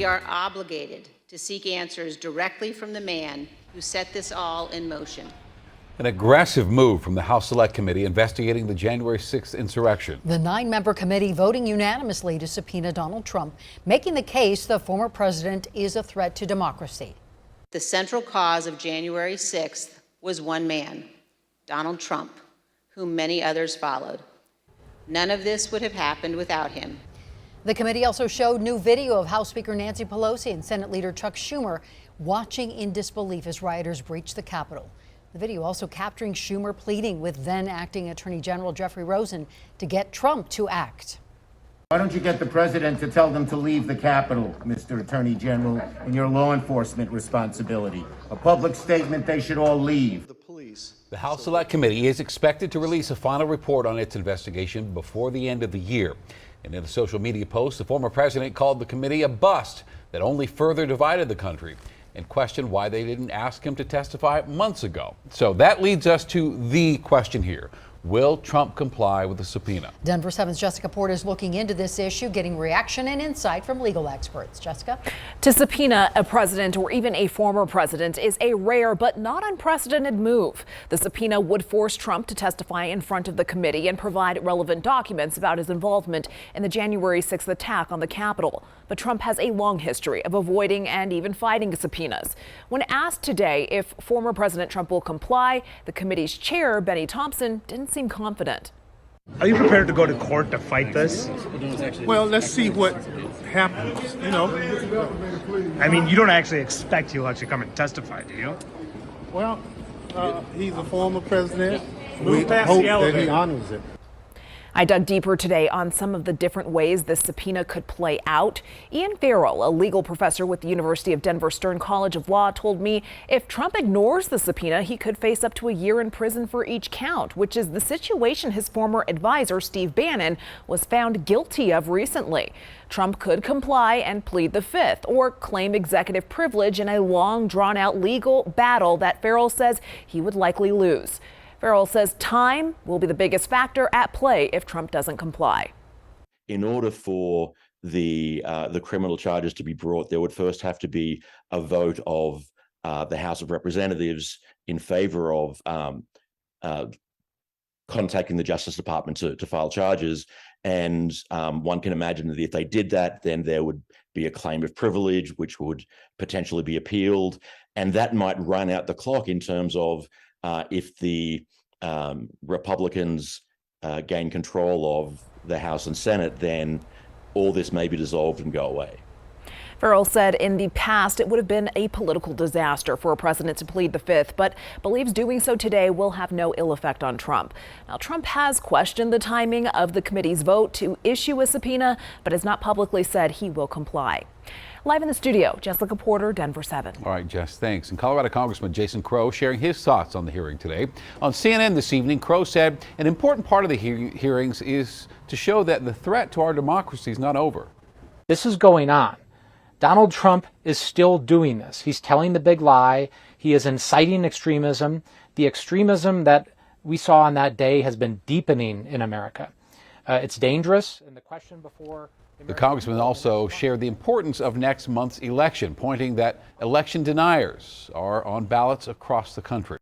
We are obligated to seek answers directly from the man who set this all in motion. An aggressive move from the House Select Committee investigating the January 6th insurrection. The 9-member committee voting unanimously to subpoena Donald Trump, making the case the former president is a threat to democracy. The central cause of January 6th was one man, Donald Trump, whom many others followed. None of this would have happened without him. The committee also showed new video of House Speaker Nancy Pelosi and Senate Leader Chuck Schumer watching in disbelief as rioters breached the Capitol. The video also capturing Schumer pleading with then acting Attorney General Jeffrey Rosen to get Trump to act. Why don't you get the president to tell them to leave the Capitol, Mr. Attorney General, in your law enforcement responsibility? A public statement, they should all leave. The House Select Committee is expected to release a final report on its investigation before the end of the year. And in a social media post, the former president called the committee a bust that only further divided the country and questioned why they didn't ask him to testify months ago. So that leads us to the question here. Will Trump comply with the subpoena? Denver 7's Jessica Porter is looking into this issue, getting reaction and insight from legal experts. Jessica? To subpoena a president or even a former president is a rare but not unprecedented move. The subpoena would force Trump to testify in front of the committee and provide relevant documents about his involvement in the January 6th attack on the Capitol. But Trump has a long history of avoiding and even fighting subpoenas. When asked today if former President Trump will comply, the committee's chair, Benny Thompson, didn't seem confident. Are you prepared to go to court to fight this? Well, let's see what happens, you know. I mean, you don't actually expect he'll actually come and testify, do you? Well, he's a former president. Move We past hope the that elevator. he honors it. I dug deeper today on some of the different ways this subpoena could play out. Ian Farrell, a legal professor with the University of Denver Stern College of Law, told me if Trump ignores the subpoena, he could face up to a year in prison for each count, which is the situation his former advisor, Steve Bannon, was found guilty of recently. Trump could comply and plead the fifth or claim executive privilege in a long, drawn-out legal battle that Farrell says he would likely lose. Farrell says time will be the biggest factor at play if Trump doesn't comply. In order for the criminal charges to be brought, there would first have to be a vote of the House of Representatives in favor of contacting the Justice Department to file charges. And one can imagine that if they did that, then there would be a claim of privilege, which would potentially be appealed. And that might run out the clock in terms of if the Republicans gain control of the House and Senate, then all this may be dissolved and go away. Farrell said in the past it would have been a political disaster for a president to plead the fifth, but believes doing so today will have no ill effect on Trump. Now, Trump has questioned the timing of the committee's vote to issue a subpoena, but has not publicly said he will comply. Live in the studio, Jessica Porter, Denver 7. All right, Jess, thanks. And Colorado Congressman Jason Crow sharing his thoughts on the hearing today. On CNN this evening, Crow said an important part of the hearings is to show that the threat to our democracy is not over. This is going on. Donald Trump is still doing this. He's telling the big lie. He is inciting extremism. The extremism that we saw on that day has been deepening in America. It's dangerous. And the question before the congressman also shared the importance of next month's election, pointing that election deniers are on ballots across the country.